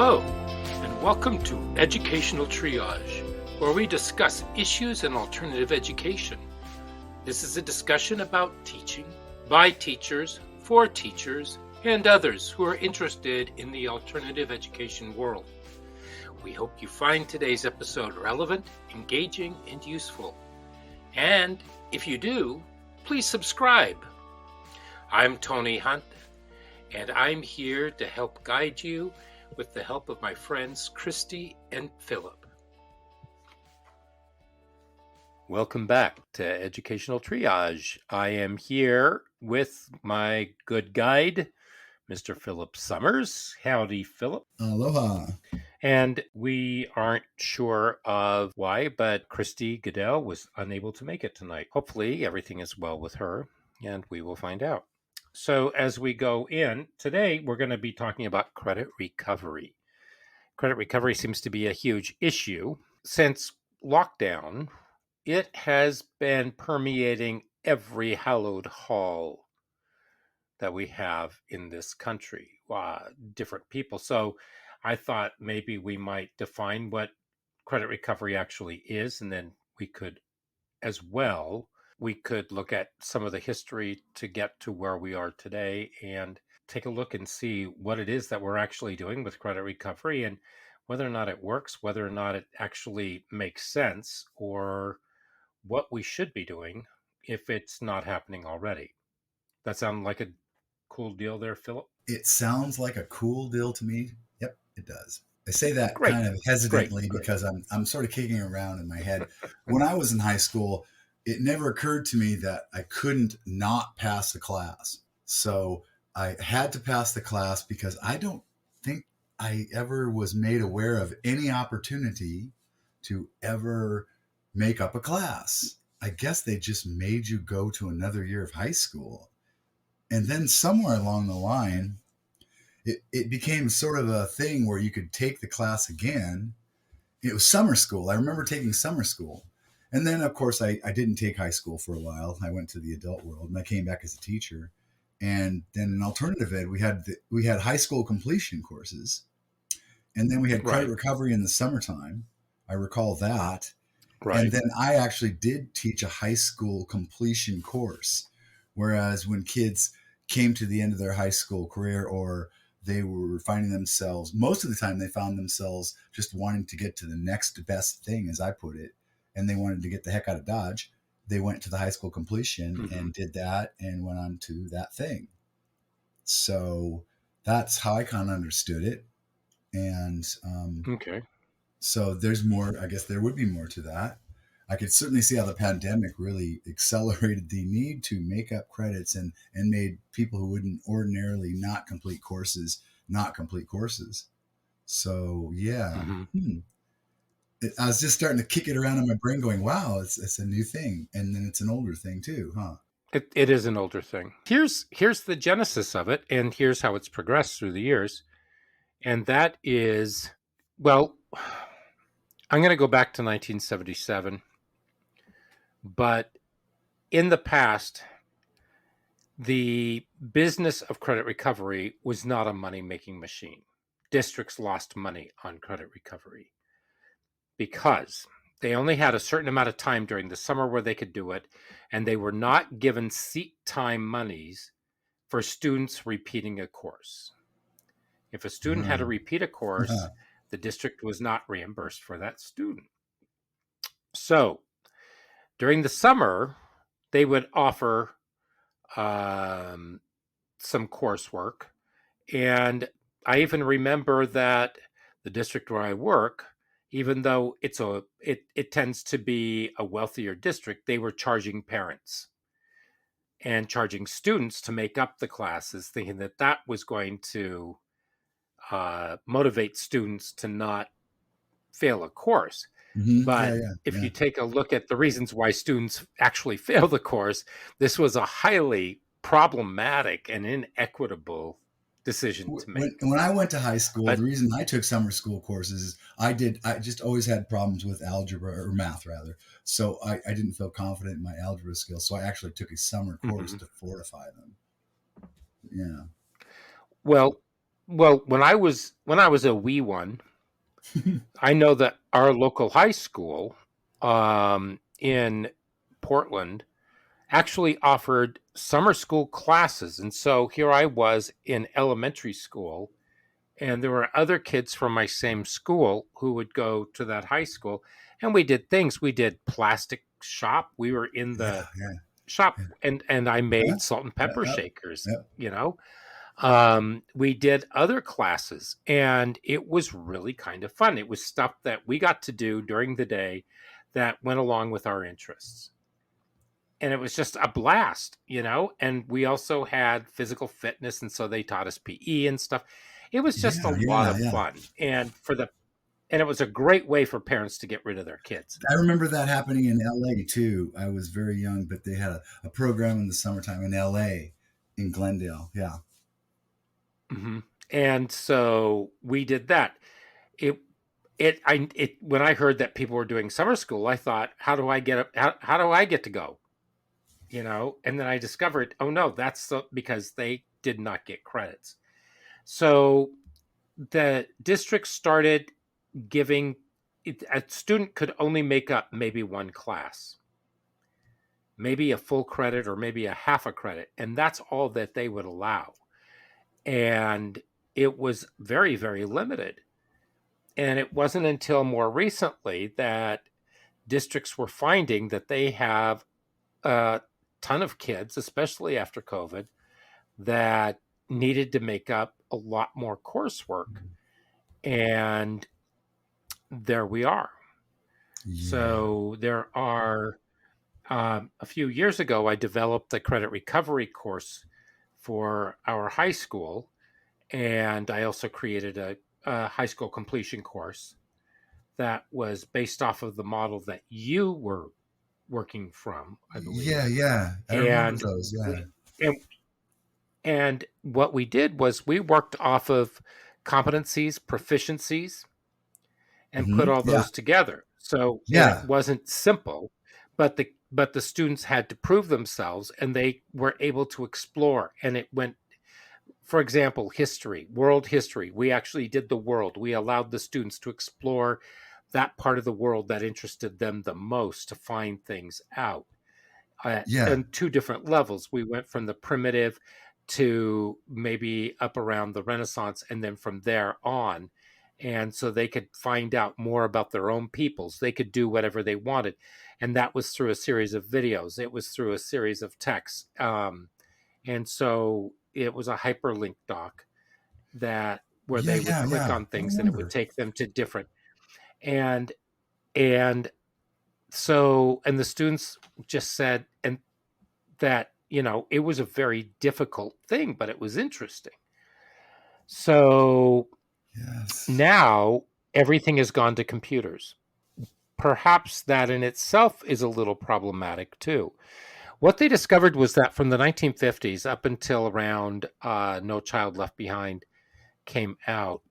Hello, and welcome to Educational Triage, where we discuss issues in alternative education. This is a discussion about teaching, by teachers, for teachers, and others who are interested in the alternative education world. We hope you find today's episode relevant, engaging, and useful. And if you do, please subscribe. I'm Tony Hunt, and I'm here to help guide you with the help of my friends Christy and Philip. Welcome back to Educational Triage. I am here with my good guide, Mr. Philip Summers. Howdy, Philip. Aloha. And we aren't sure of why, but Christy Goodell was unable to make it tonight. Hopefully everything is well with her, and we will find out. So as we go in, today we're going to be talking about credit recovery. Credit recovery seems to be a huge issue. Since lockdown, it has been permeating every hallowed hall that we have in this country, different people. So I thought maybe we might define what credit recovery actually is, and then we could look at some of the history to get to where we are today and take a look and see what it is that we're actually doing with credit recovery and whether or not it works, whether or not it actually makes sense, or what we should be doing if it's not happening already. That sound like a cool deal there, Philip? It sounds like a cool deal to me. Yep, it does. I say that Great. kind of hesitantly Great. because I'm sort of kicking around in my head. When I was in high school, it never occurred to me that I couldn't not pass the class. So I had to pass the class because I don't think I ever was made aware of any opportunity to ever make up a class. I guess they just made you go to another year of high school. And then somewhere along the line, it became sort of a thing where you could take the class again. It was summer school. I remember taking summer school. And then, of course, I didn't take high school for a while. I went to the adult world, and I came back as a teacher. And then in alternative ed, we had high school completion courses. And then we had credit recovery in the summertime. I recall that. Right. And then I actually did teach a high school completion course. Whereas when kids came to the end of their high school career, or they were finding themselves, most of the time they found themselves just wanting to get to the next best thing, as I put it, and they wanted to get the heck out of Dodge, they went to the high school completion and did that and went on to that thing. So that's how I kind of understood it. And okay. So there's more, I guess there would be more to that. I could certainly see how the pandemic really accelerated the need to make up credits and made people who wouldn't ordinarily not complete courses. So, yeah. I was just starting to kick it around in my brain going, wow, it's a new thing. And then it's an older thing too, huh? It is an older thing. Here's the genesis of it, and here's how it's progressed through the years. And that is, well, I'm going to go back to 1977. But in the past, the business of credit recovery was not a money-making machine. Districts lost money on credit recovery because they only had a certain amount of time during the summer where they could do it, and they were not given seat time monies for students repeating a course. If a student had to repeat a course, the district was not reimbursed for that student. So during the summer, they would offer some coursework. And I even remember that the district where I work, even though it tends to be a wealthier district, they were charging parents and charging students to make up the classes, thinking that was going to motivate students to not fail a course. But if you take a look at the reasons why students actually fail the course, this was a highly problematic and inequitable decision to make. When I went to high school, the reason I took summer school courses is I just always had problems with algebra, or math rather. So I didn't feel confident in my algebra skills. So I actually took a summer course to fortify them. Yeah. Well, Well, when I was a wee one, I know that our local high school in Portland actually offered summer school classes. And so here I was in elementary school, and there were other kids from my same school who would go to that high school. And we did things. We did plastic shop. We were in Yeah, the yeah, shop, yeah. and I made That's salt and that, pepper that, shakers, that, you know. We did other classes, and it was really kind of fun. It was stuff that we got to do during the day that went along with our interests. And it was just a blast, you know. And we also had physical fitness, and so they taught us PE and stuff. It was just a yeah, lot yeah, of yeah. fun, and it was a great way for parents to get rid of their kids. I remember that happening in LA too. I was very young, but they had a program in the summertime in LA, in Glendale. Yeah, Hmm. And so we did that. It when I heard that people were doing summer school, I thought, how do I get to go? You know, and then I discovered, oh no, because they did not get credits. So the district started giving a student could only make up maybe one class, maybe a full credit or maybe a half a credit, and that's all that they would allow. And it was very, very limited. And it wasn't until more recently that districts were finding that they have a ton of kids, especially after COVID, that needed to make up a lot more coursework. And there we are. yeah. So there are, a few years ago, I developed the credit recovery course for our high school. And I also created a high school completion course that was based off of the model that you were working from, I Yeah, believe. yeah. I remember And those. Yeah. we and and what we did was we worked off of competencies, proficiencies, and put all Yeah, those together. So, and it yeah, wasn't simple, but the students had to prove themselves, and they were able to explore. And it went, for example, history, world history. We actually did the world. We allowed the students to explore that part of the world that interested them the most to find things out yeah, on two different levels. We went from the primitive to maybe up around the Renaissance, and then from there on. And so they could find out more about their own peoples. They could do whatever they wanted. And that was through a series of videos, it was through a series of texts. And so it was a hyperlink doc that where yeah, they would yeah, click yeah. on I things and it would remember. take them to different and and and the students just said and that, it was a very difficult thing, but it was interesting. So Yes. now everything has gone to computers. Perhaps that in itself is a little problematic too. What they discovered was that from the 1950s up until around No Child Left Behind came out,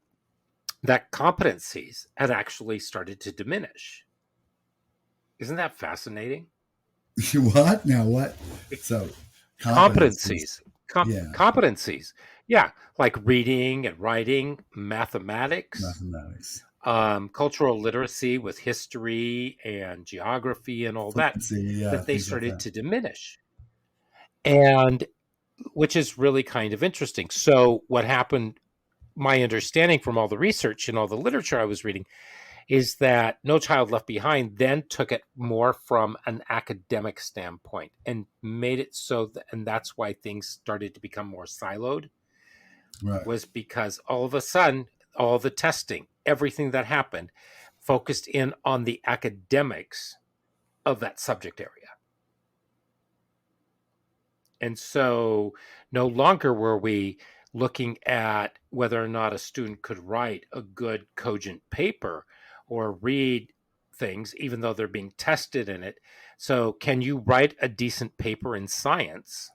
that competencies had actually started to diminish. Isn't that fascinating? What now? What? So competencies. Competencies, Yeah, competencies, yeah, like reading and writing, mathematics, mathematics, cultural literacy with history and geography and all that, fluency. Yeah, that they things like started that. to diminish. And which is really kind of interesting. So what happened, my understanding from all the research and all the literature I was reading, is that No Child Left Behind then took it more from an academic standpoint and made it so that, and that's why things started to become more siloed, Right. was because all of a sudden, all the testing, everything that happened, focused in on the academics of that subject area. And so no longer were we looking at whether or not a student could write a good, cogent paper or read things, even though they're being tested in it. So, can you write a decent paper in science?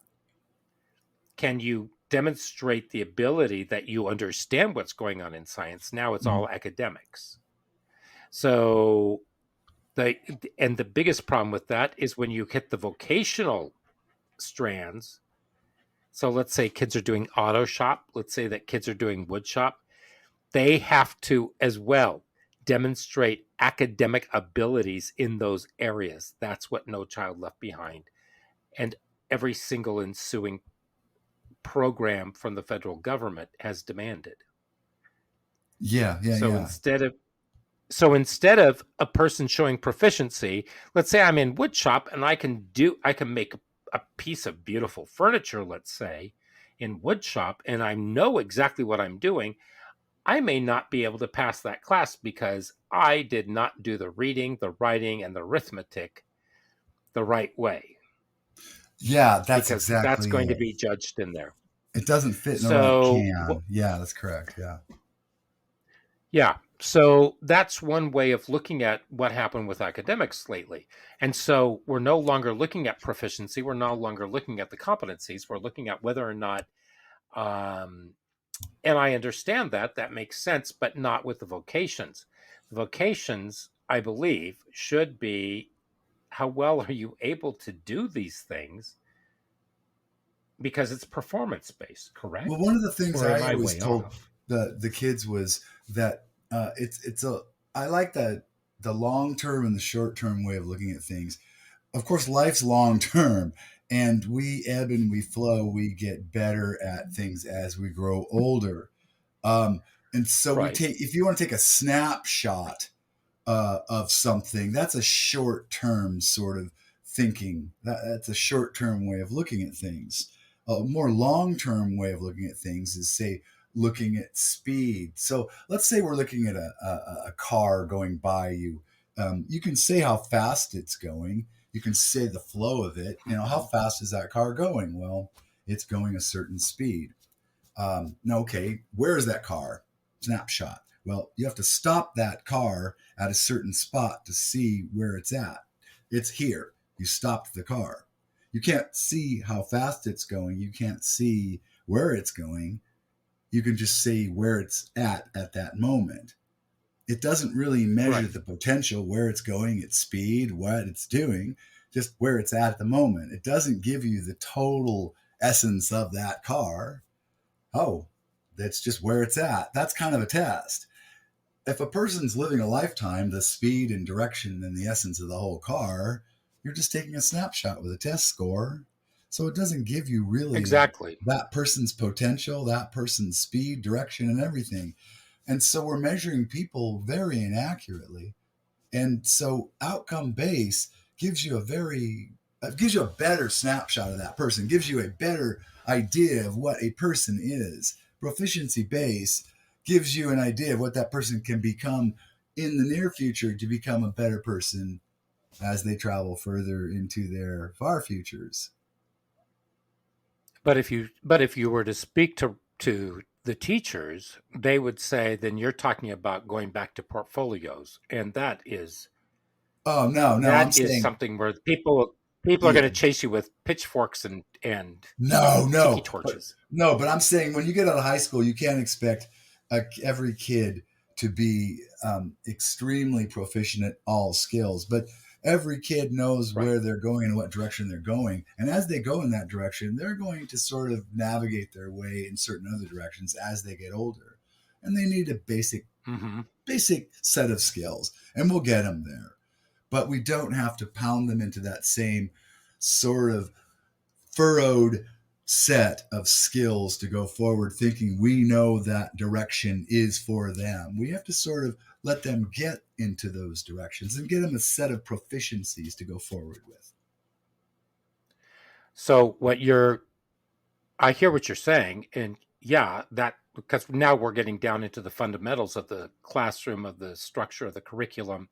Can you demonstrate the ability that you understand what's going on in science? Now it's Mhm. all academics. So, the and the biggest problem with that is when you hit the vocational strands, So let's say kids are doing auto shop. Let's say that kids are doing wood shop. They have to as well demonstrate academic abilities in those areas. That's what No Child Left Behind and every single ensuing program from the federal government has demanded. Yeah, yeah, So yeah. instead of a person showing proficiency, let's say I'm in wood shop and I can make a piece of beautiful furniture, let's say, in wood shop, and I know exactly what I'm doing. I may not be able to pass that class because I did not do the reading, the writing, and the arithmetic the right way, Yeah, that's because that's exactly going to it. be judged in there. It doesn't fit in the right So, can. Yeah, that's correct. Yeah. yeah. So that's one way of looking at what happened with academics lately. And so we're no longer looking at proficiency. We're no longer looking at the competencies. We're looking at whether or not, um, and I understand that that makes sense, but not with the vocations. The vocations, I believe, should be how well are you able to do these things, because it's performance based, Well, one correct? of the things Or am I I always way told off? the kids was that it's a I like that the long term and the short term way of looking at things. Of course, life's long term, and we ebb and we flow. We get better at things as we grow older. Um, and so we Right. take if you want to take a snapshot of something, that's a short term sort of thinking. That's a short term way of looking at things. A more long term way of looking at things is, say, looking at speed. So let's say we're looking at a car going by you. You can say how fast it's going. You can say the flow of it. You know, how Mhm. fast is that car going? Well, it's going a certain speed. No, okay, where is that car? Snapshot. Well, you have to stop that car at a certain spot to see where it's at. It's here. You stopped the car. You can't see how fast it's going. You can't see where it's going. You can just see where it's at that moment. It doesn't really measure Right. the potential, where it's going, its speed, what it's doing, just where it's at the moment. It doesn't give you the total essence of that car. Oh, that's just where it's at. That's kind of a test. If a person's living a lifetime, the speed and direction and the essence of the whole car, you're just taking a snapshot with a test score. So it doesn't give you really Exactly. that person's potential, that person's speed, direction, and everything. And so we're measuring people very inaccurately. And so outcome base gives you a very gives you a better snapshot of that person, gives you a better idea of what a person is. Proficiency base gives you an idea of what that person can become in the near future to become a better person as they travel further into their far futures. But if you were to speak to the teachers, they would say then you're talking about going back to portfolios, and Oh no, no, I'm that is saying something where people are going yeah, to chase you with pitchforks and no, tiki no, torches. but I'm saying when you get out of high school, you can't expect every kid to be extremely proficient at all skills, but every kid knows Right. where they're going and what direction they're going, and as they go in that direction, they're going to sort of navigate their way in certain other directions as they get older, and they need a Hmm. basic set of skills, and we'll get them there, but we don't have to pound them into that same sort of furrowed set of skills to go forward thinking we know that direction is for them. We have to sort of let them get into those directions and get them a set of proficiencies to go forward with. So I hear what you're saying, and yeah, that because now we're getting down into the fundamentals of the classroom, of the structure of the curriculum,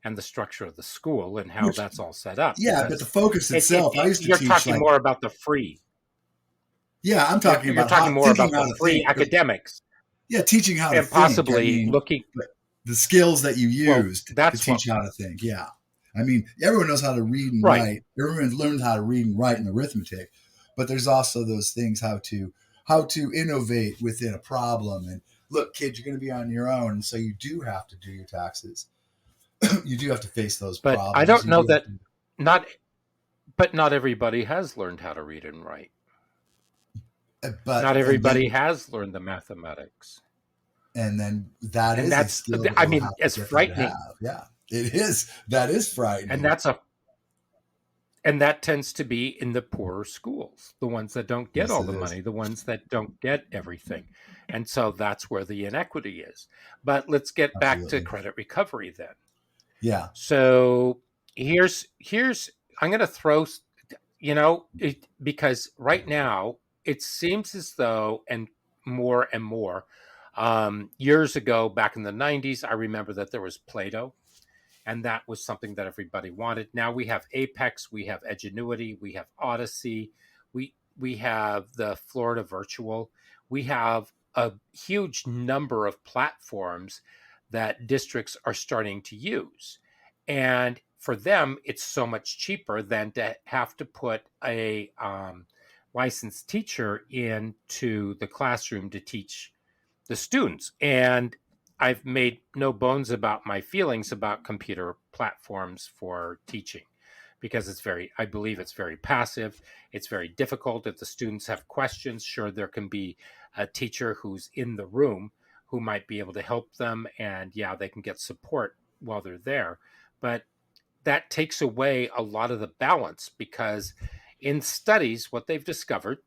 and the structure of the school, and how Which, that's all set up. yeah, but the Because focus itself, I used to you're teach talking like, more about the free. yeah, I'm talking You're about talking how more thinking about the how to free think. academics Yeah, teaching how to and think. I possibly mean, looking. the skills that you Well, use to that's what. teach how to think. Yeah. I mean, everyone knows how to read and Right. write. Everyone learns how to read and write in arithmetic, but there's also those things how to innovate within a problem. And look, kid, you're going to be on your own, so you do have to do your taxes. You do have to face those But I problems. don't You know do have that to. not. But not everybody has learned how to read and write. But Not everybody has learned the mathematics. and then that And is a that's, skill that I we'll mean, have to it's get them to frightening. have. Yeah, it is. That is And frightening. that's a, and that tends to be in the poorer schools, the ones that don't get Yes, all it the is. money, the ones that don't get everything. And so that's where the inequity is. But let's get back to Absolutely. credit recovery then. Yeah. So here's I'm going to throw, because right now it seems as though, and more, years ago, back in the 90s, I remember that there was Plato, and that was something that everybody wanted. Now we have Apex, we have Edgenuity, we have Odyssey, we have the Florida Virtual, we have a huge number of platforms that districts are starting to use, and for them, it's so much cheaper than to have to put a licensed teacher into the classroom to teach the students. And I've made no bones about my feelings about computer platforms for teaching, because I believe it's very passive. It's very difficult. If the students have questions, sure, there can be a teacher who's in the room who might be able to help them. And yeah, they can get support while they're there. But that takes away a lot of the balance, because in studies, what they've discovered,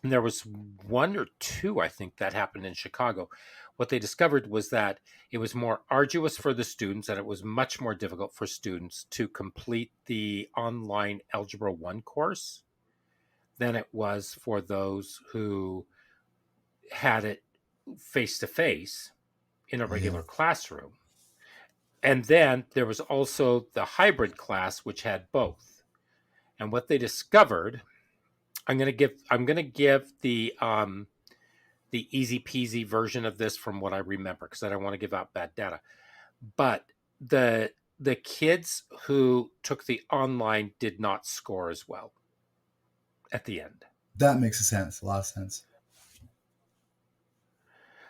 and there was one or two, I think, that happened in Chicago. What they discovered was that it was more arduous for the students, and it was much more difficult for students to complete the online Algebra 1 course than it was for those who had it face to face in a Yeah. regular classroom. And then there was also the hybrid class, which had both. And what they discovered, I'm going to give the easy peasy version of this from what I remember, because I don't want to give out bad data. But the kids who took the online did not score as well at the end. That makes sense. A lot of sense.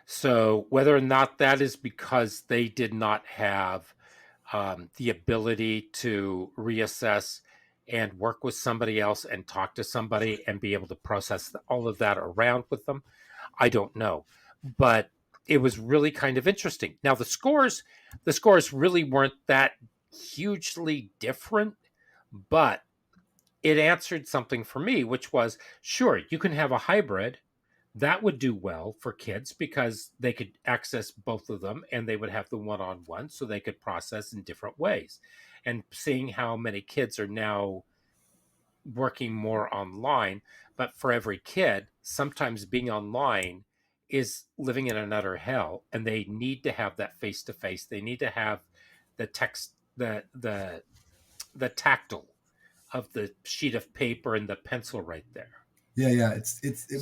So whether or not that is because they did not have the ability to reassess and work with somebody else and talk to somebody and be able to process all of that around with them, I don't know. But it was really kind of interesting. Now the scores really weren't that hugely different, but it answered something for me, which was, sure, you can have a hybrid that would do well for kids because they could access both of them, and they would have the one-on-one, so they could process in different ways. And seeing how many kids are now working more online, but for every kid, sometimes being online is living in another hell, and they need to have that face to face. They need to have the text, the tactile of the sheet of paper and the pencil right there. Yeah, yeah.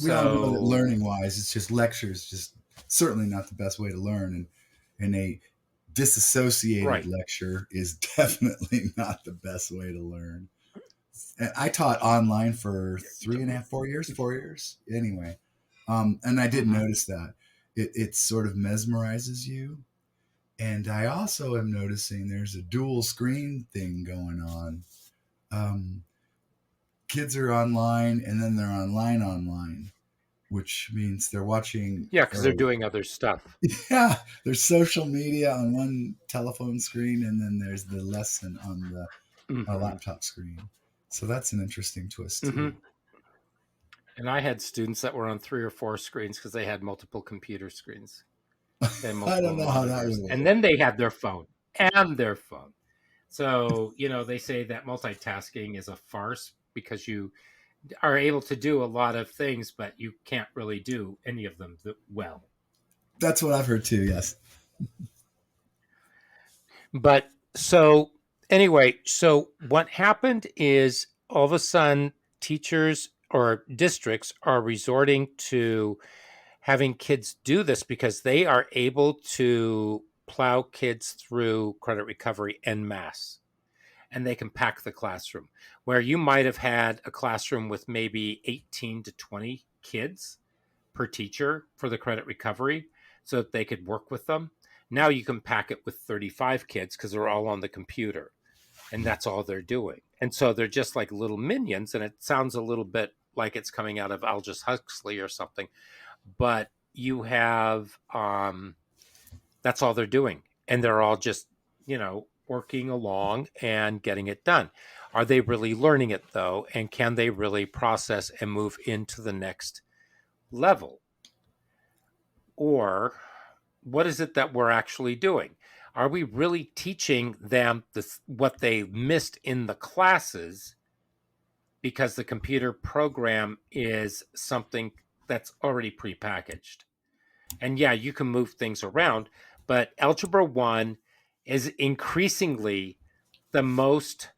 We all know that So learning wise, it's just lectures, just certainly not the best way to learn, and a disassociated right. lecture is definitely not the best way to learn. And I taught online for 3.5, 4 years, 4 years anyway, and I did Mm-hmm. notice that it sort of mesmerizes you. And I also am noticing there's a dual screen thing going on. Um, Kids are online and then they're online, which means they're watching, Yeah, because they're or doing other stuff. yeah, there's social media on one telephone screen and then there's the lesson on the Mm-hmm. laptop screen. So that's an interesting twist too. Mm-hmm. And I had students that were on 3 or 4 screens because they had multiple computer screens. They had I multiple don't know how that monitors. would And work. then they had their phone and their phone. So, they say that multitasking is a farce because you are able to do a lot of things, but you can't really do any of them well. That's what I've heard too. Yes. But so anyway, so what happened is all of a sudden teachers or districts are resorting to having kids do this because they are able to plow kids through credit recovery en masse, and they can pack the classroom where you might have had a classroom with maybe 18 to 20 kids per teacher for the credit recovery so that they could work with them. Now you can pack it with 35 kids because they're all on the computer, and that's all they're doing. And so they're just like little minions, and it sounds a little bit like it's coming out of Aldous Huxley or something, but you have that's all they're doing, and they're all just working along and getting it done. Are they really learning it though, and can they really process and move into the next level? Or what is it that we're actually doing? Are we really teaching them what they missed in the classes because the computer program is something that's already prepackaged? And yeah, you can move things around, but Algebra 1 is increasingly the most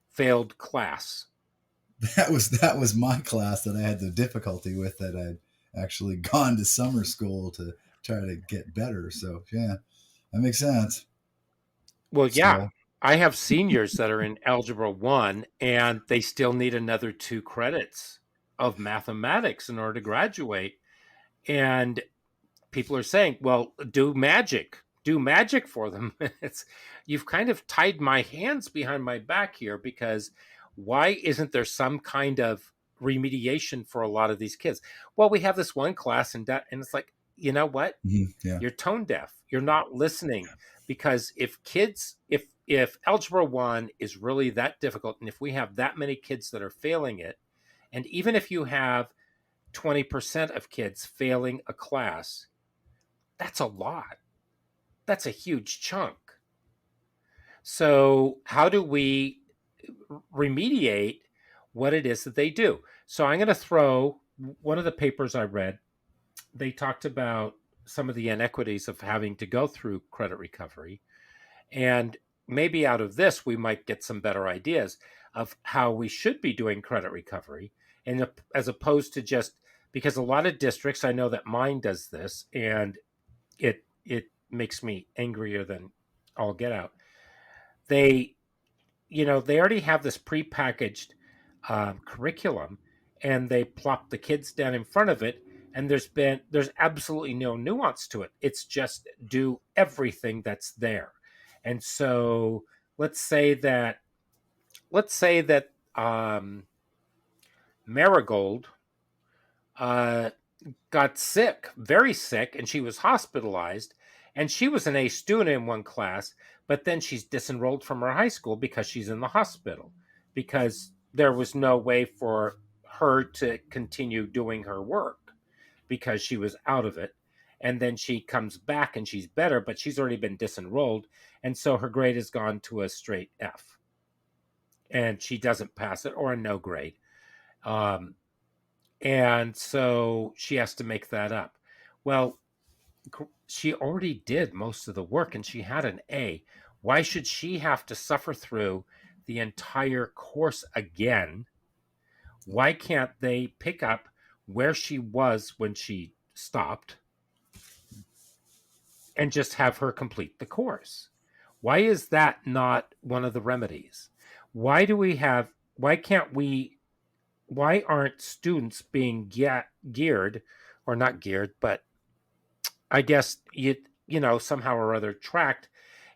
failed class. That was my class that I had the difficulty with, that I'd actually gone to summer school to try to get better. So yeah, that makes sense. Well, yeah, So I have seniors that are in Algebra 1 and they still need another 2 credits of mathematics in order to graduate. And people are saying, well, do magic for them. It's You've kind of tied my hands behind my back here, because why isn't there some kind of remediation for a lot of these kids? Well, we have this one class and it's like, you know what? yeah, You're tone deaf. You're not listening, because if Algebra 1 is really that difficult, and if we have that many kids that are failing it, and even if you have 20% of kids failing a class, that's a lot. That's a huge chunk. So, how do we remediate what it is that they do? So, I'm going to throw one of the papers I read. They talked about some of the inequities of having to go through credit recovery. And maybe out of this, we might get some better ideas of how we should be doing credit recovery. And as opposed to just, because a lot of districts, I know that mine does this, and it makes me angrier than all get out. They they already have this prepackaged curriculum, and they plop the kids down in front of it, and there's absolutely no nuance to it. It's just do everything that's there. And so let's say that let's say that Marigold uh, got sick, very sick, and she was hospitalized. And she was an A student in one class, but then she's disenrolled from her high school because she's in the hospital, because there was no way for her to continue doing her work because she was out of it. And then she comes back and she's better, but she's already been disenrolled. And so her grade has gone to a straight F, and she doesn't pass it, or a no grade. Um, and so she has to make that up. Well, she already did most of the work and she had an A. Why should she have to suffer through the entire course again? Why can't they pick up where she was when she stopped and just have her complete the course? Why is that not one of the remedies? Why can't we, why aren't students being geared, or not geared, but I guess somehow or other tracked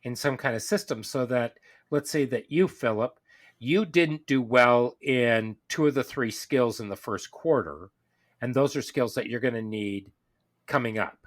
in some kind of system, so that, let's say that you, Philip, you didn't do well in 2 of the 3 skills in the first quarter, and those are skills that you're going to need coming up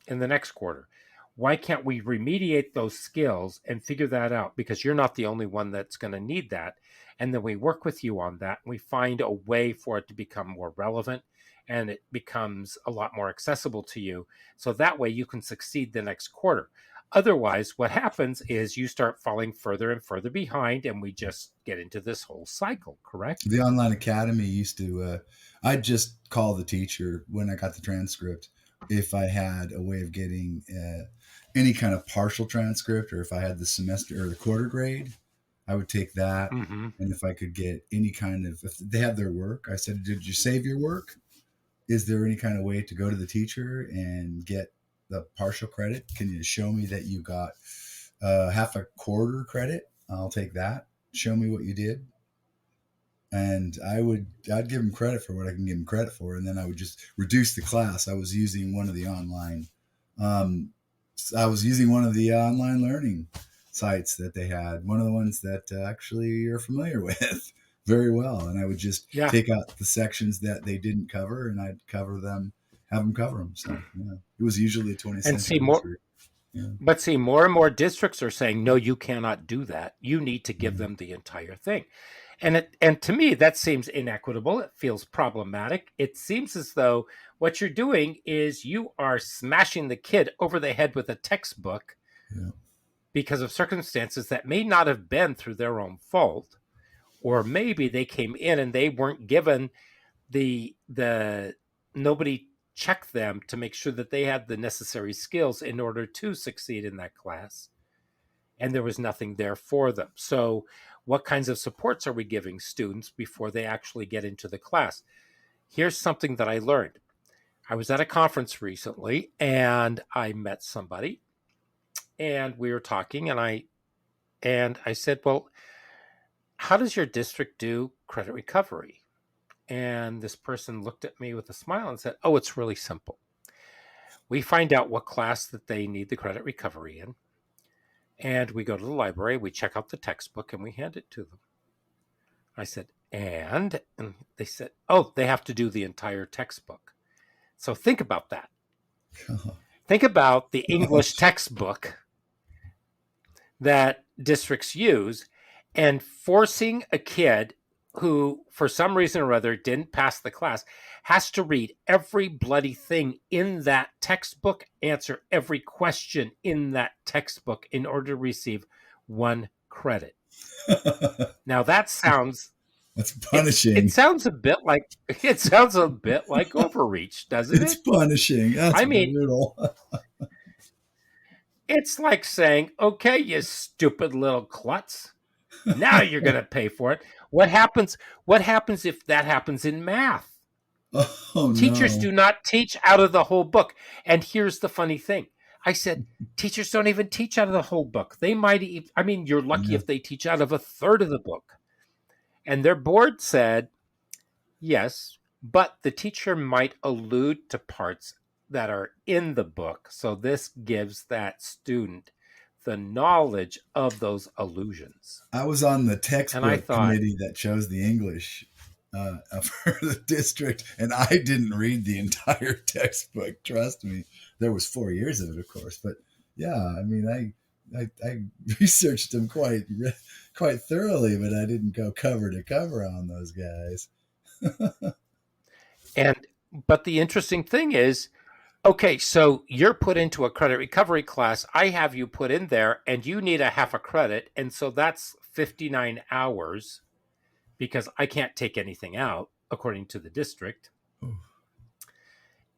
in the next quarter. Why can't we remediate those skills and figure that out? Because you're not the only one that's going to need that. And then we work with you on that, and we find a way for it to become more relevant, and it becomes a lot more accessible to you. So that way you can succeed the next quarter. Otherwise, what happens is you start falling further and further behind, and we just get into this whole cycle, correct? the online academy used to. I'd just call the teacher when I got the transcript if I had a way of getting any kind of partial transcript, or if I had the semester or the quarter grade. I would take that. Mm-hmm. And if I could get any kind of, if they had their work, I said, did you save your work? Is there any kind of way to go to the teacher and get the partial credit? Can you show me that you got half a quarter credit? I'll take that. Show me what you did. And I'd give them credit for what I can give them credit for. And then I would just reduce the class. I was using one of the um, online learning sites that they had. One of the ones that actually you're familiar with. very well, and I would just Yeah. take out the sections that they didn't cover, and I'd cover them, have them cover them. So yeah, it was usually a 20th And see century more, history. Yeah, but see, more and more districts are saying, no, you cannot do that. You need to give yeah, them the entire thing. And to me, that seems inequitable. It feels problematic. It seems as though what you're doing is you are smashing the kid over the head with a textbook yeah. because of circumstances that may not have been through their own fault, or maybe they came in and they weren't given the nobody checked them to make sure that they had the necessary skills in order to succeed in that class, and there was nothing there for them. So what kinds of supports are we giving students before they actually get into the class? Here's something that I learned. I was at a conference recently and I met somebody, and we were talking, and I said, well, how does your district do credit recovery? And this person looked at me with a smile and said, oh, it's really simple. We find out what class that they need the credit recovery in, and we go to the library, we check out the textbook, and we hand it to them. I said, and they said, oh, they have to do the entire textbook. So think about that. Oh, Think about the English gosh. textbook that districts use, and forcing a kid who, for some reason or other, didn't pass the class, has to read every bloody thing in that textbook, answer every question in that textbook in order to receive 1 credit. Now that sounds That's it punishing. sounds a bit like it sounds a bit like overreach, doesn't It's it? punishing. That's I mean, brutal. it's like saying, "Okay, you stupid little klutz. Now you're going to pay for it." What happens if that happens in math? Oh Teachers no. do not teach out of the whole book. And here's the funny thing. I said, teachers don't even teach out of the whole book. They might I mean, you're lucky Yeah. if they teach out of a third of the book. And their board said, yes, but the teacher might allude to parts that are in the book. So this gives that student the knowledge of those allusions. I was on the And I textbook thought, committee that chose the English for the district, and I didn't read the entire textbook. Trust me, there was 4 years of it, of course. But yeah, I mean, I researched them quite thoroughly, but I didn't go cover to cover on those guys. and but the interesting thing is, okay, so you're put into a credit recovery class. I have you put in there, and you need a half a credit. And so that's 59 hours because I can't take anything out according to the district.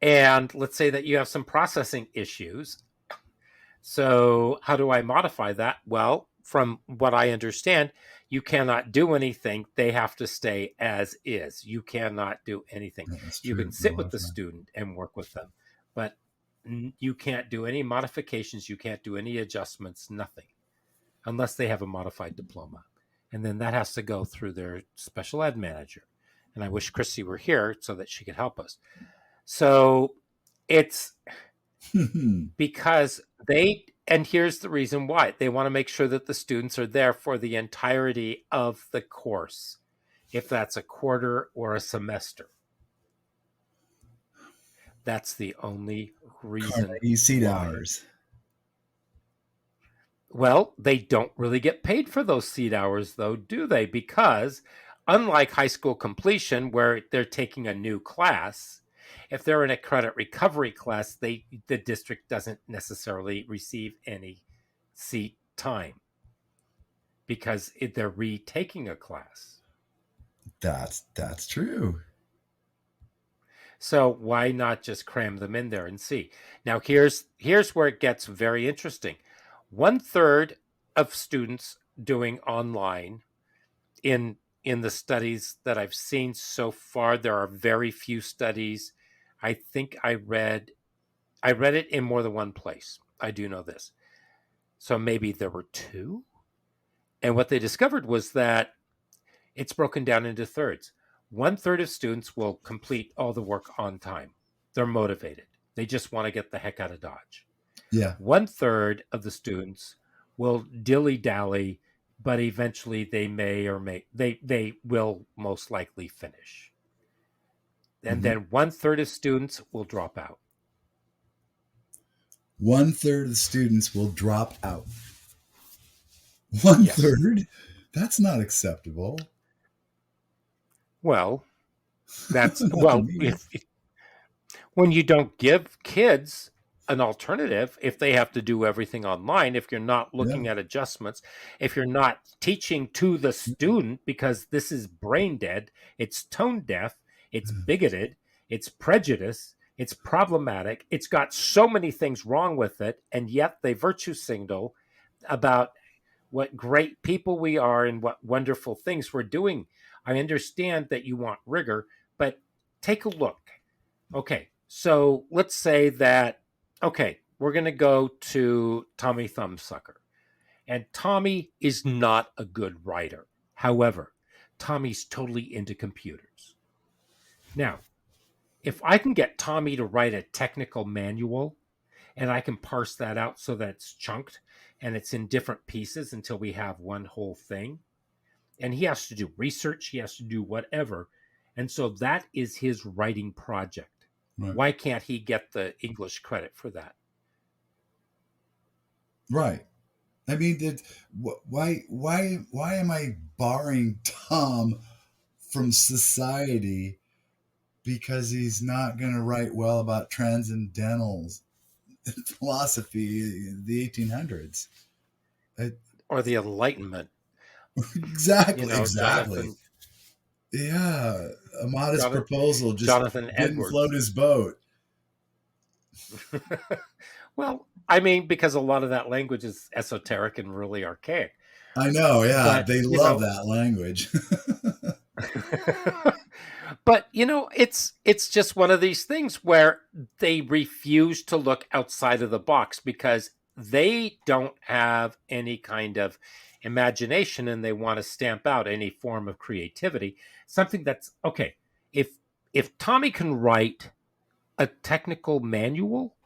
And let's say that you have some processing issues. So, how do I modify that? Well, from what I understand, you cannot do anything. They have to stay as is. You cannot do anything. That's You can true. A sit lot with of the fun. student and work with them, but you can't do any modifications. You can't do any adjustments, nothing, unless they have a modified diploma. And then that has to go through their special ed manager. And I wish Christy were here so that she could help us. So it's because and here's the reason why they want to make sure that the students are there for the entirety of the course, if that's a quarter or a semester. That's the only reason Carnegie seat why. hours. Well, they don't really get paid for those seat hours, though, do they? Because unlike high school completion, where they're taking a new class, if they're in a credit recovery class, the district doesn't necessarily receive any seat time because they're retaking a class. That's true. So why not just cram them in there and see? Now here's where it gets very interesting. 1/3 of students doing online in the studies that I've seen so far, there are very few studies. I think I read it in more than one place. I do know this. So maybe there were two. And what they discovered was that it's broken down into thirds. 1/3 of students will complete all the work on time. They're motivated. They just want to get the heck out of Dodge. Yeah. 1/3 of the students will dilly dally but eventually they may or may they will most likely finish. And Mhm. then 1/3 of students will drop out. 1/3 of the students will drop out. One Yes. third? That's not acceptable. Well, that's Not to well, me. if when you don't give kids an alternative, if they have to do everything online, if you're not Yeah. looking at adjustments, if you're not teaching to the student, because this is brain dead, it's tone deaf, it's bigoted, it's prejudice, it's problematic, it's got so many things wrong with it, and yet they virtue signal about what great people we are and what wonderful things we're doing. I understand that you want rigor, but take a look. Okay, so let's say that, okay, we're going to go to Tommy Thumbsucker. And Tommy is not a good writer. However, Tommy's totally into computers. Now, if I can get Tommy to write a technical manual and I can parse that out so that it's chunked and it's in different pieces until we have one whole thing, and he has to do research, he has to do whatever. And so that is his writing project. Right. Why can't he get the English credit for that? Right. I mean, why am I barring Tom from society because he's not going to write well about transcendental philosophy in the 1800s? It, Or the Enlightenment, exactly, exactly. Jonathan Yeah, a modest Jonathan, proposal just Jonathan didn't float Edwards. his boat. Well, I mean, because a lot of that language is esoteric and really archaic. I know, yeah, But they love that language. but it's just one of these things where they refuse to look outside of the box because they don't have any kind of imagination and they want to stamp out any form of creativity. Something that's okay. If Tommy can write a technical manual,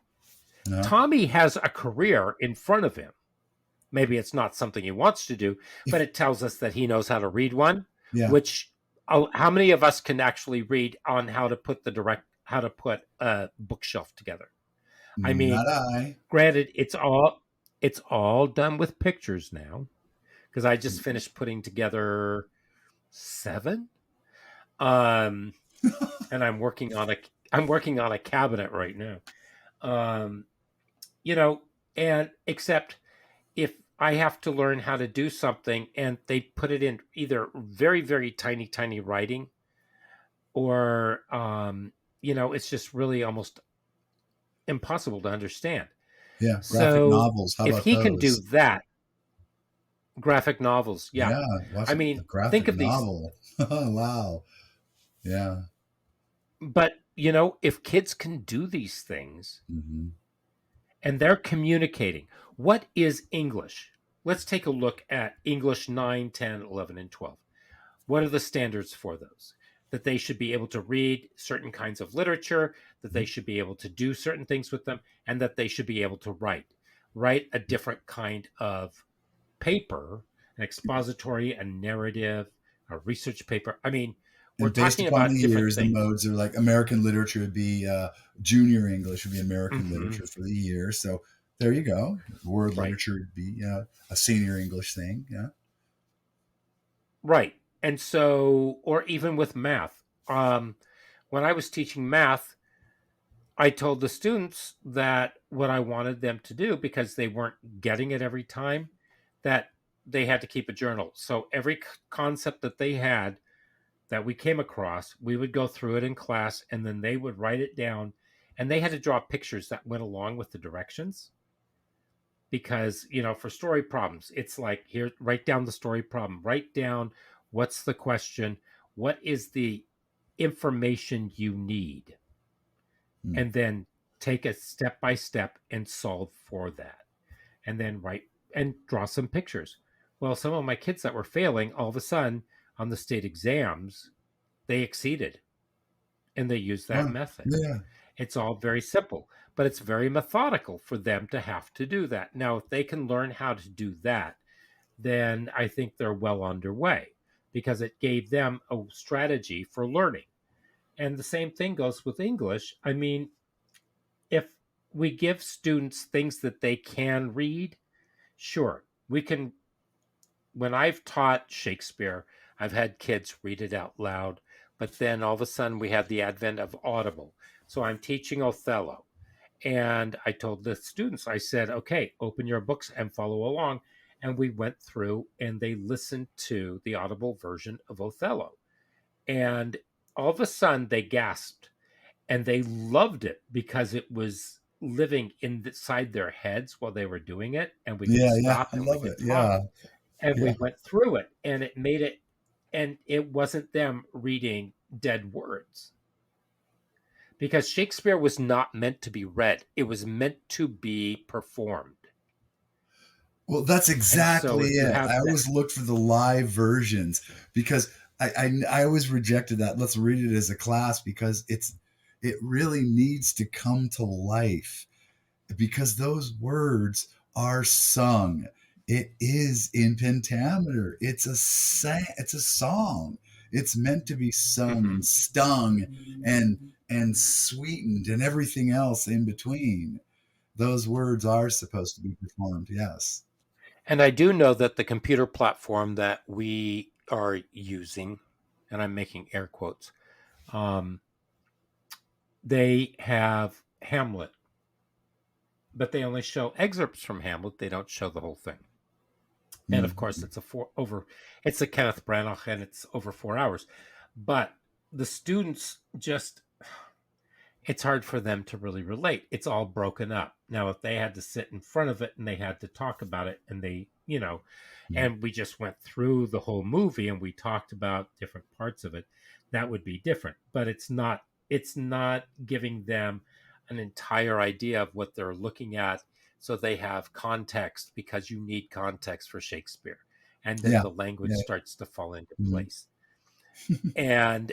No, Tommy has a career in front of him. Maybe it's not something he wants to do, but if it tells us that he knows how to read one, yeah, which how many of us can actually read on how to put a bookshelf together? I mean, not I. granted, it's all done with pictures now because I just finished putting together 7. Um, and I'm working on a cabinet right now. Um, you know, and except if I have to learn how to do something and they put it in either very, very tiny, tiny writing or, it's just really almost impossible to understand. Yeah, graphic So novels. How if about he can do those? that, graphic novels, yeah. Yeah, watch I a mean, think graphic of these, novel. Wow. Yeah. but, if kids can do these things Hmm. and they're communicating, what is English? Let's take a look at English 9, 10, 11, and 12. What are the standards for those? That they should be able to read certain kinds of literature, that they should be able to do certain things with them, and that they should be able to write a different kind of paper, an expository, a narrative, a research paper. I mean, we're And based talking upon the about different years, the things. modes are like American literature would be junior English would be American Hmm. literature for the year. So there you go. World Right, literature would be a senior English thing. Yeah. right. And so, or even with math, when I was teaching math, I told the students that what I wanted them to do, because they weren't getting it every time, that they had to keep a journal. So every concept that they had that we came across, we would go through it in class and then they would write it down and they had to draw pictures that went along with the directions. Because, for story problems, it's like, here, write down the story problem, write down what's the question, what is the information you need, Mm. and then take it step by step and solve for that, and then write and draw some pictures. Well, some of my kids that were failing, all of a sudden on the state exams, they exceeded and they used that Wow. method. Yeah. It's all very simple, but it's very methodical for them to have to do that. Now, if they can learn how to do that, then I think they're well underway because it gave them a strategy for learning. And the same thing goes with English. I mean, if we give students things that they can read, sure, we can. When I've taught Shakespeare, I've had kids read it out loud, but then all of a sudden we had the advent of Audible. So I'm teaching Othello. And I told the students, I said, okay, open your books and follow along. And we went through and they listened to the Audible version of Othello. And all of a sudden they gasped and they loved it because it was living inside their heads while they were doing it. And we could Yeah, yeah, stop I and we love it. could talk Yeah, and yeah. we went through it and it made it, and it wasn't them reading dead words because Shakespeare was not meant to be read, it was meant to be performed. Well, that's And so exactly if you it. have I that, always look for the live versions because I always rejected that. Let's read it as a class because it really needs to come to life because those words are sung. It is in pentameter. It's a song. It's meant to be sung mhm. and stung and sweetened and everything else in between. Those words are supposed to be performed. Yes. And I do know that the computer platform that we are using, and I'm making air quotes, um, they have Hamlet, but they only show excerpts from Hamlet. They don't show the whole thing. And of course, Mm. it's a Kenneth Branagh, and it's over 4 hours. But the students just, it's hard for them to really relate. It's all broken up. Now, if they had to sit in front of it and they had to talk about it, and Mm. and we just went through the whole movie and we talked about different parts of it, that would be different. But it's not giving them an entire idea of what they're looking at, so they have context, because you need context for Shakespeare, and then Yeah. the language Yeah. starts to fall into Mm. place. And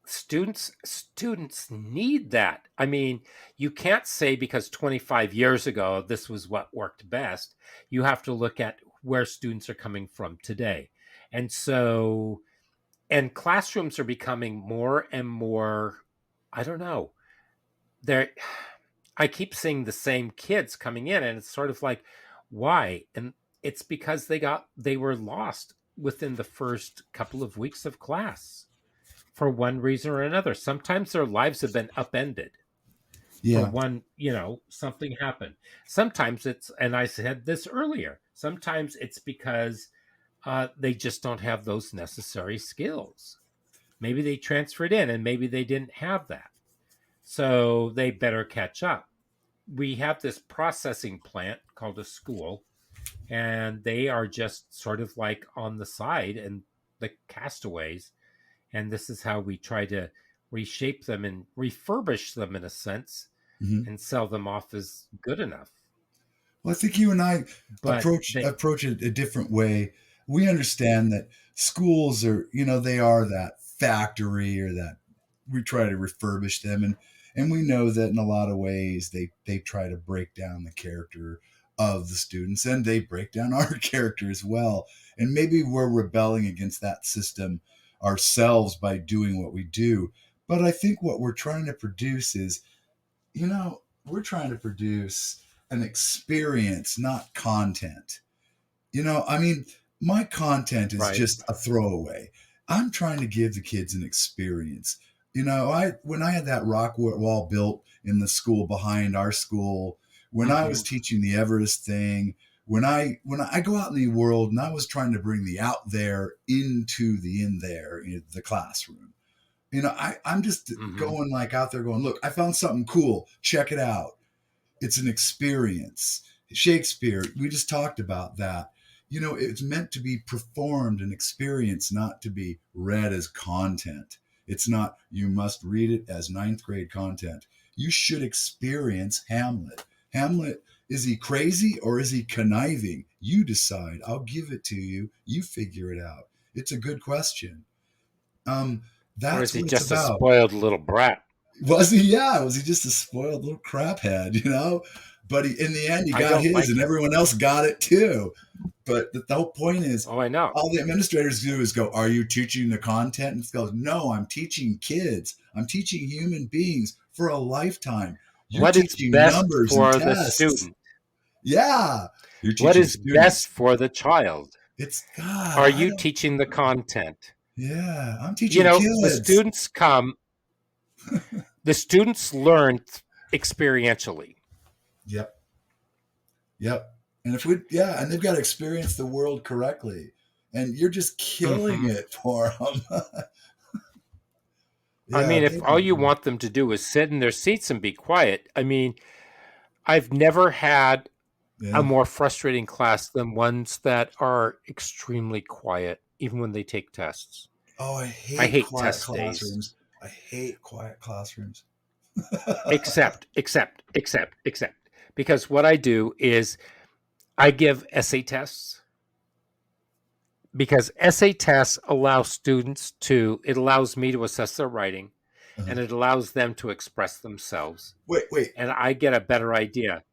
students need that. I mean, you can't say because 25 years ago this was what worked best. You have to look at where students are coming from today. And so, and classrooms are becoming more and more, I don't know, they're I keep seeing the same kids coming in, and it's sort of like, why? And it's because they were lost within the first couple of weeks of class for one reason or another. Sometimes their lives have been upended for Yeah. one, something happened. Sometimes it's, and I said this earlier, sometimes it's because they just don't have those necessary skills. Maybe they transferred in and maybe they didn't have that. So they better catch up. We have this processing plant called a school, and they are just sort of like on the side and the castaways. And this is how we try to reshape them and refurbish them in a sense Mhm. and sell them off as good enough. Well, I think you and I But they, approach it a different way. We understand that schools are, they are that factory or that we try to refurbish them, and we know that in a lot of ways they try to break down the character of the students and they break down our character as well. And maybe we're rebelling against that system ourselves by doing what we do. But I think what we're trying to produce is, we're trying to produce an experience, not content. I mean, my content is right. just a throwaway. I'm trying to give the kids an experience. I when I had that rock wall built in the school behind our school, when I was Hmm. teaching the Everest thing, when I go out in the world and I was trying to bring the out there into the in there in the classroom. I'm just Hmm. going like out there going, look, I found something cool. Check it out. It's an experience. Shakespeare, we just talked about that. It's meant to be performed and experienced, not to be read as content. It's not, you must read it as ninth grade content. You should experience Hamlet. Hamlet, is he crazy or is he conniving? You decide. I'll give it to you. You figure it out. It's a good question. Um, Or that's is he what it's just a about. spoiled little brat? Was he? Yeah. Was he just a spoiled little craphead? but in the end, he I got don't his, like and it. everyone else got it too. But the whole point is, Oh, I know. all the administrators do is go, "Are you teaching the content?" And it goes, "No, I'm teaching kids. I'm teaching human beings for a lifetime. You're What is teaching best numbers and for the tests. student? Yeah, you're What teaching is best students. for the child? It's God. Are I you don't. teaching the content? Yeah, I'm You teaching know, kids. the students learn experientially. Yep, yep. And if we, yeah, and they've got to experience the world correctly, and you're just killing Hmm. it for them. I Yeah, mean, if all you want them to do is sit in their seats and be quiet, I mean, I've never had a yeah. more frustrating class than ones that are extremely quiet, even when they take tests. Oh, I I hate hate quiet test days. classrooms. I hate quiet classrooms. Except. Because what I do is I give essay tests because essay tests allow students to, it allows me to assess their writing Uh-huh. and it allows them to express themselves. Wait, wait. And I get a better idea.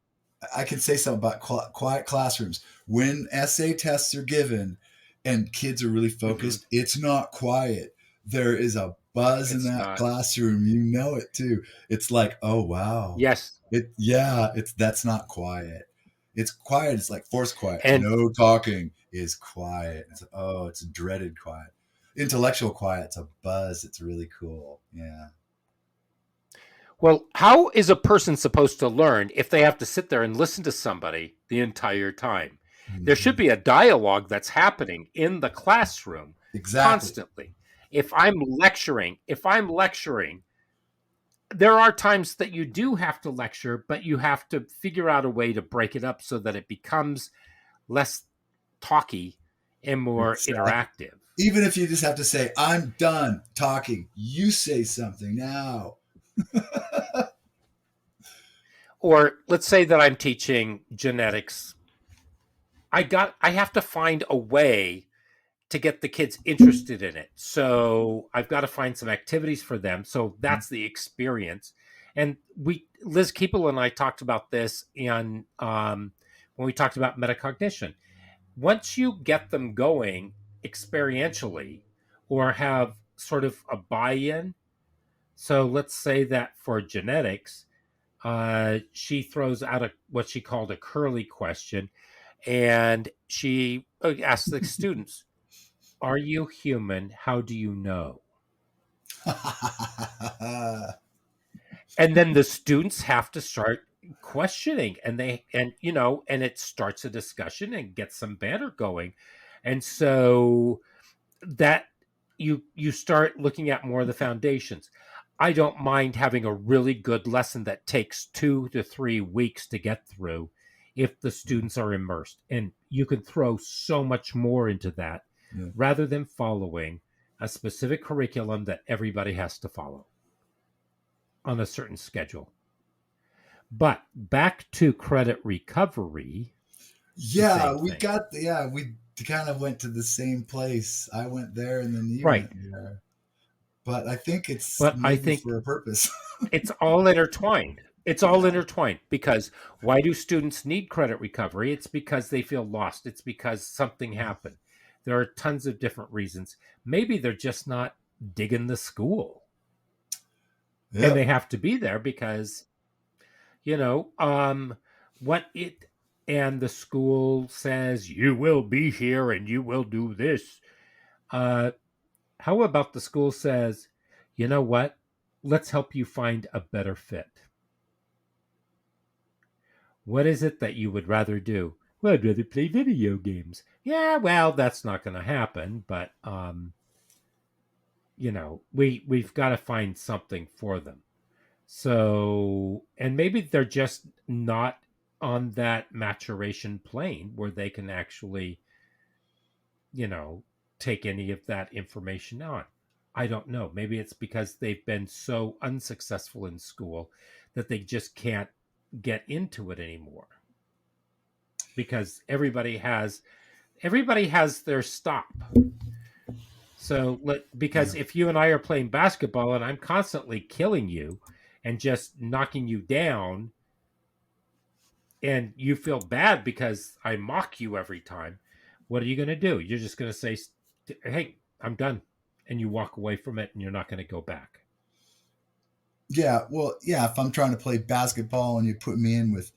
I can say something about quiet classrooms. When essay tests are given and kids are really Hmm. focused, it's not quiet. There is a buzz in It's that not. classroom. You know it too. It's like, oh wow. Yes. It's that's not quiet. It's quiet. It's like forced quiet. And No talking is quiet. It's dreaded quiet. Intellectual quiet. It's a buzz. It's really cool. Yeah. well, how is a person supposed to learn if they have to sit there and listen to somebody the entire time? There should Mhm. be a dialogue that's happening in the classroom Exactly. constantly. If I'm lecturing, there are times that you do have to lecture, but you have to figure out a way to break it up so that it becomes less talky and more Exactly. interactive. Even if you just have to say, I'm done talking, you say something now. Or let's say that I'm teaching genetics. I have to find a way to get the kids interested in it. So I've got to find some activities for them. So that's the experience. And Liz Keeple and I talked about this in when we talked about metacognition. Once you get them going experientially or have sort of a buy-in, so let's say that for genetics, she throws out what she called a curly question, and she asked the students, "Are you human? How do you know?" And then the students have to start questioning, and it starts a discussion and gets some banter going, and so that you start looking at more of the foundations. I don't mind having a really good lesson that takes 2 to 3 weeks to get through if the students are immersed. And you can throw so much more into that Yeah. rather than following a specific curriculum that everybody has to follow on a certain schedule. But back to credit recovery, it's the Yeah, same thing. we kind of went to the same place. I went there and then you Right. went there. But I think it's But I maybe think for a purpose. it's all intertwined. It's all intertwined because why do students need credit recovery? It's because they feel lost. It's because something happened. There are tons of different reasons. Maybe they're just not digging the school and they Yep. have to be there because, you know, what it and the school says you will be here and you will do this. Uh, how about the school says, you know what? Let's help you find a better fit. What is it that you would rather do? Well, I'd rather play video games. Yeah, well, that's not going to happen, but we've got to find something for them. So, and maybe they're just not on that maturation plane where they can actually, you know, take any of that information on. I don't know. Maybe it's because they've been so unsuccessful in school that they just can't get into it anymore because everybody has their stop. So Yeah. because if you and I are playing basketball and I'm constantly killing you and just knocking you down, and you feel bad because I mock you every time, what are you going to do? You're just going to say, "Hey, I'm done," and you walk away from it, and you're not going to go back. Yeah, well, yeah, if I'm trying to play basketball and you put me in with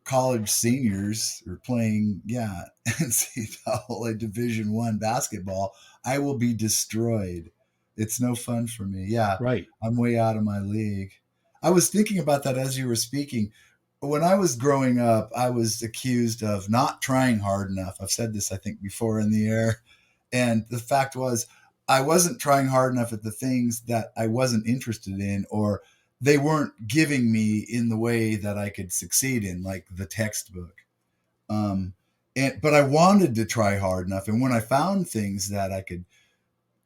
college seniors or playing, yeah, NCAA Division One basketball, I will be destroyed. It's no fun for me. Yeah, Right. I'm way out of my league. I was thinking about that as you were speaking. When I was growing up, I was accused of not trying hard enough. I've said this, I think, before in the air. And the fact was, I wasn't trying hard enough at the things that I wasn't interested in, or they weren't giving me in the way that I could succeed in, like the textbook. Um, but I wanted to try hard enough, and when I found things that I could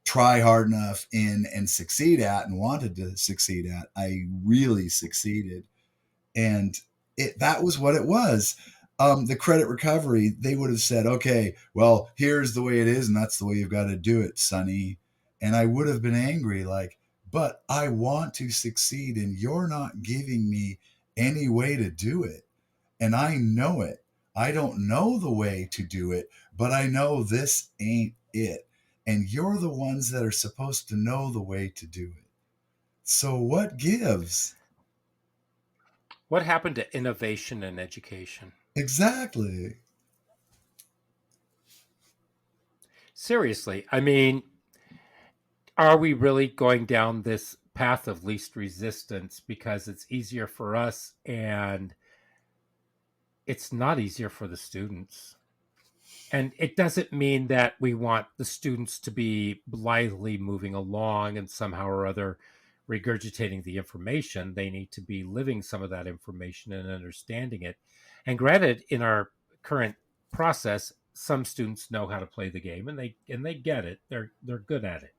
try hard enough in and succeed at, and wanted to succeed at, I really succeeded. And that was what it was. The credit recovery, they would have said, okay, well, here's the way it is, and that's the way you've got to do it, Sonny. And I would have been angry, like, but I want to succeed, and you're not giving me any way to do it. And I know it. I don't know the way to do it, but I know this ain't it. And you're the ones that are supposed to know the way to do it. So what gives? What happened to innovation in education? Exactly. Seriously, I mean, are we really going down this path of least resistance because it's easier for us and it's not easier for the students? And it doesn't mean that we want the students to be blithely moving along and somehow or other regurgitating the information. They need to be living some of that information and understanding it. And granted, in our current process, some students know how to play the game and they get it. They're good at it.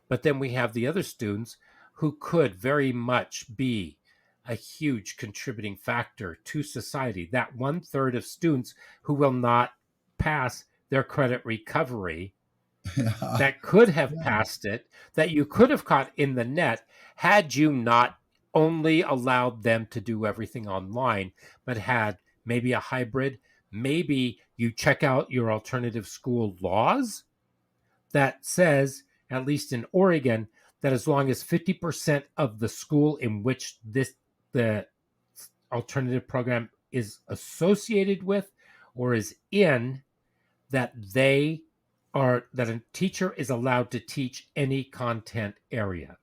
But then we have the other students who could very much be a huge contributing factor to society. That one third of students who will not pass their credit recovery Yeah. that could have Yeah. passed it, that you could have caught in the net had you not only allowed them to do everything online, but had maybe a hybrid. Maybe you check out your alternative school laws that says, at least in Oregon, that as long as 50% of the school in which the alternative program is associated with or is in, that they are that a teacher is allowed to teach any content area.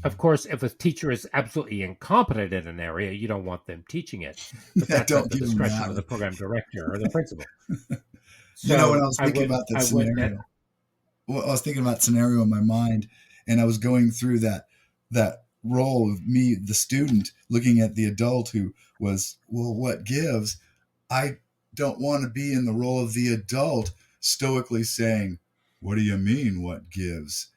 Of Mhm. course, if a teacher is absolutely incompetent in an area, you don't want them teaching it, but Yeah, that's at don't the give them discretion that of the one. program director or the principal. When I So was thinking about that I would, scenario, well, I was thinking about scenario in my mind, and I was going through that role of me, the student, looking at the adult who was, well, what gives? I don't want to be in the role of the adult, stoically saying, "What do you mean, what gives?"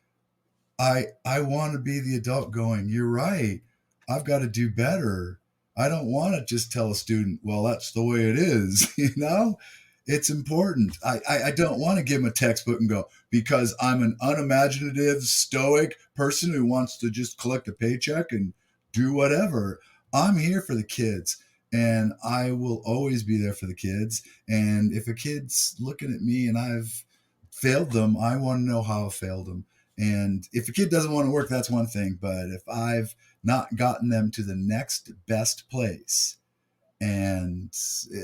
I want to be the adult going, "You're right. I've got to do better." I don't want to just tell a student, "Well, that's the way it is." It's important. I don't want to give them a textbook and go, because I'm an unimaginative, stoic person who wants to just collect a paycheck and do whatever. I'm here for the kids, and I will always be there for the kids. And if a kid's looking at me and I've failed them, I want to know how I failed them. And if a kid doesn't want to work, that's one thing. But if I've not gotten them to the next best place, and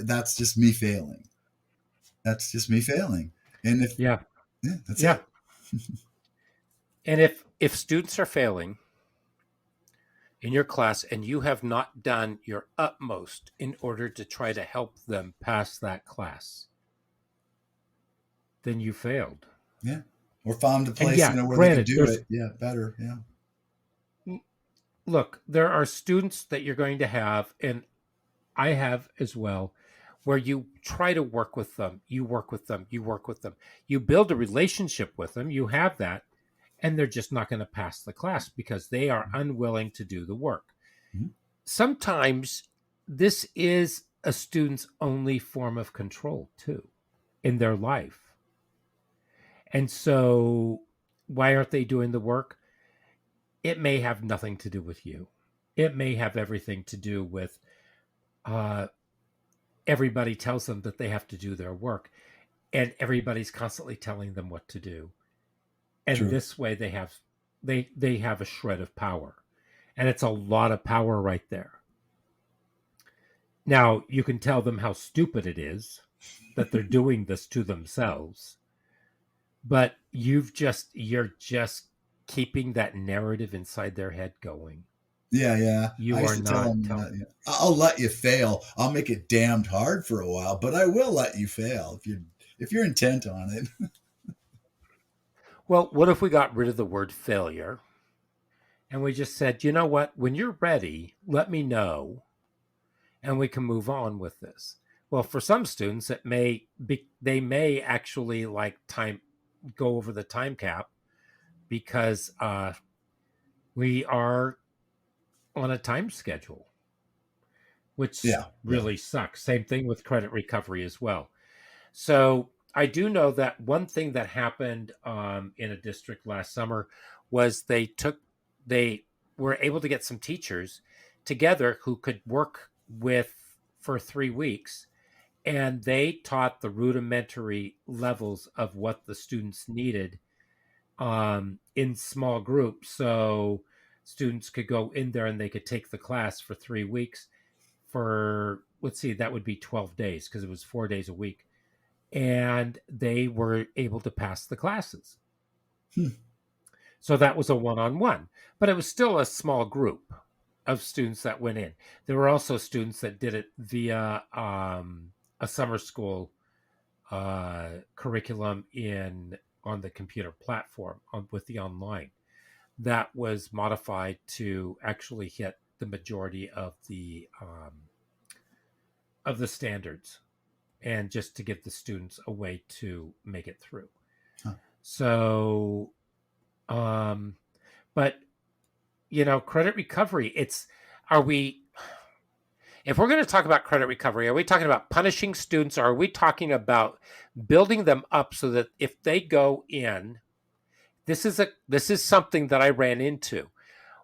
that's just me failing. That's just me failing. And if, yeah, yeah, that's yeah. it. And if students are failing in your class and you have not done your utmost in order to try to help them pass that class, then you failed. Yeah. Or found a And place, yeah, where they can granted, do there's it. Yeah, better. Yeah. look, there are students that you're going to have, and I have as well, where you try to work with them, you work with them, you work with them, you build a relationship with them, you have that, and they're just not going to pass the class because they are unwilling to do the work. Mhm. Sometimes this is a student's only form of control too in their life. And so why aren't they doing the work? It may have nothing to do with you. It may have everything to do with uh, everybody tells them that they have to do their work, and everybody's constantly telling them what to do. And True. this way they have a shred of power. And it's a lot of power right there. Now, you can tell them how stupid it is that they're doing this to themselves, but you're just keeping that narrative inside their head going. Yeah, yeah. I You used are to tell not them, telling. I'll let you fail. I'll make it damned hard for a while, but I will let you fail if you're intent on it. Well, what if we got rid of the word failure and we just said, you know what? When you're ready, let me know and we can move on with this. Well, for some students, it may be, they may actually like time go over the time cap because we are on a time schedule, which Yeah, yeah. really sucks. Same thing with credit recovery as well. So I do know that one thing that happened in a district last summer was they were able to get some teachers together who could work with for 3 weeks, and they taught the rudimentary levels of what the students needed in small groups. So students could go in there and they could take the class for 3 weeks for, let's see, that would be 12 days because it was 4 days a week. And they were able to pass the classes. Hmm. So that was a one on one, but it was still a small group of students that went in. There were also students that did it via a summer school curriculum in on the computer platform with the online that was modified to actually hit the majority of the standards and just to give the students a way to make it through. Huh. So, but credit recovery, are we, if we're going to talk about credit recovery, are we talking about punishing students or are we talking about building them up so that if they go in, this is something that I ran into.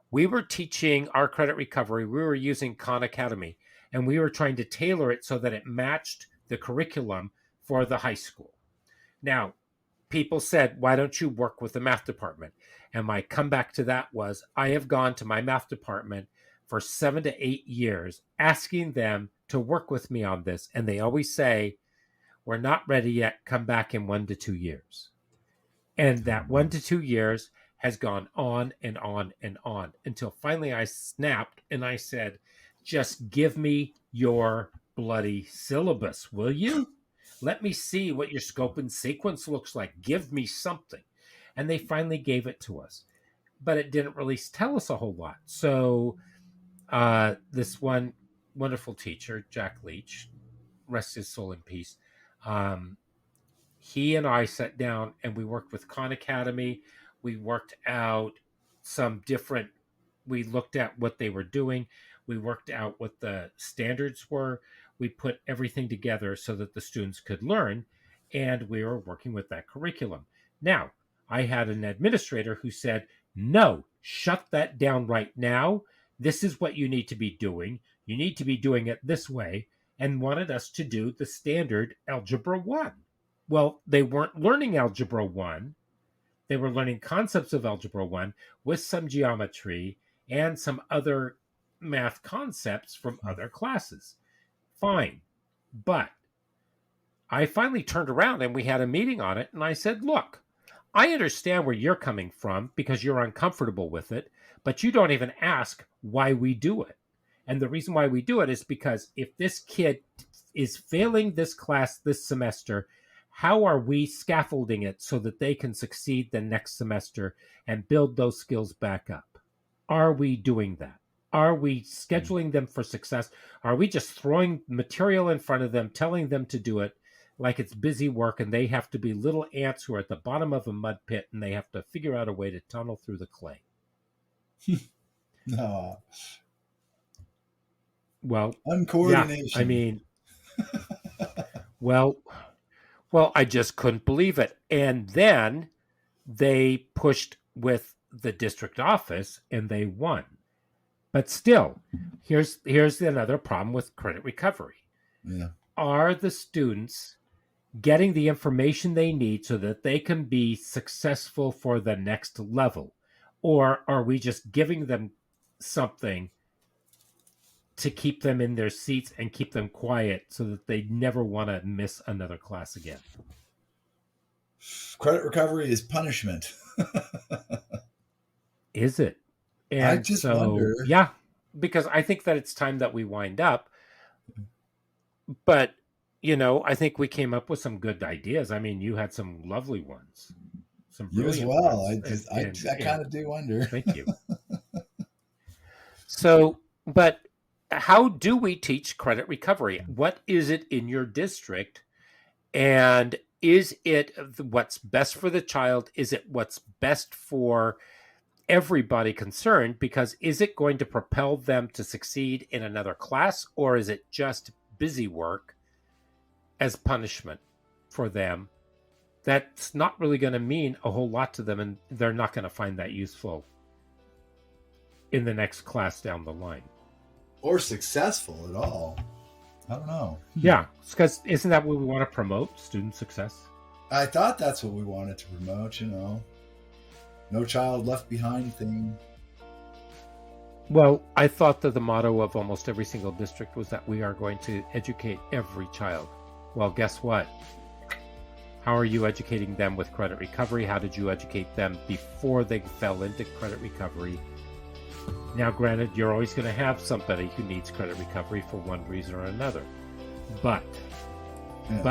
We were teaching our credit recovery. We were using Khan Academy and we were trying to tailor it so that it matched the curriculum for the high school. Now, people said, why don't you work with the math department? And my comeback to that was, I have gone to my math department for 7 to 8 years asking them to work with me on this. And they always say, we're not ready yet. Come back in 1 to 2 years. And that 1 to 2 years has gone on and on and on until finally I snapped and I said, just give me your bloody syllabus, will you? Let me see what your scope and sequence looks like. Give me something. And they finally gave it to us. But it didn't really tell us a whole lot. So this one wonderful teacher, Jack Leach, rest his soul in peace, he and I sat down and we worked with Khan Academy. We worked out some different, we looked at what they were doing. We worked out what the standards were. We put everything together so that the students could learn. And we were working with that curriculum. Now, I had an administrator who said, no, shut that down right now. This is what you need to be doing. You need to be doing it this way. And wanted us to do the standard Algebra 1. Well, they weren't learning Algebra 1. They were learning concepts of Algebra 1 with some geometry and some other math concepts from other classes. Fine. But I finally turned around and we had a meeting on it. And I said, look, I understand where you're coming from because you're uncomfortable with it, but you don't even ask why we do it. And the reason why we do it is because if this kid is failing this class this semester, how are we scaffolding it so that they can succeed the next semester and build those skills back up? Are we doing that? Are we scheduling them for success? Are we just throwing material in front of them, telling them to do it like it's busy work and they have to be little ants who are at the bottom of a mud pit and they have to figure out a way to tunnel through the clay? No. Well, yeah, I Uncoordination. mean, well, well, I just couldn't believe it. And then they pushed with the district office and they won. But still, here's another problem with credit recovery. Yeah. are the students getting the information they need so that they can be successful for the next level? Or are we just giving them something to keep them in their seats and keep them quiet so that they never want to miss another class again? Credit recovery is punishment. Is it? I And just so, wonder. yeah, because I think that it's time that we wind up. But, I think we came up with some good ideas. I mean, you had some lovely ones, some You as brilliant well. ones. I kind of do wonder. Thank you. So, but how do we teach credit recovery? What is it in your district? And is it what's best for the child? Is it what's best for everybody concerned? Because is it going to propel them to succeed in another class, or is it just busy work as punishment for them? That's not really going to mean a whole lot to them, and they're not going to find that useful in the next class down the line. Or successful at all. I don't know. Yeah, because isn't that what we want to promote? Student success? I thought that's what we wanted to promote, No child left behind thing. Well, I thought that the motto of almost every single district was that we are going to educate every child. Well, guess what? How are you educating them with credit recovery? How did you educate them before they fell into credit recovery? Now, granted, you're always going to have somebody who needs credit recovery for one reason or another. But. Yeah.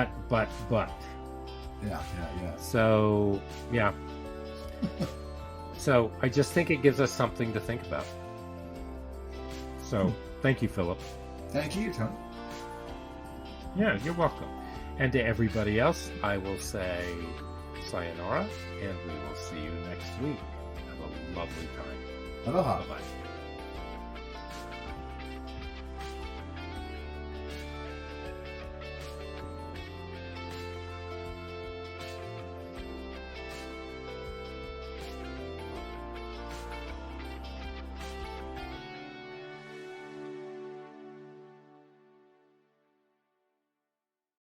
So, yeah. So, I just think it gives us something to think about. So, thank you, Philip. Thank you, Tony. Yeah, you're welcome. And to everybody else, I will say sayonara, and we will see you next week. Have a lovely time. Aloha. Bye-bye.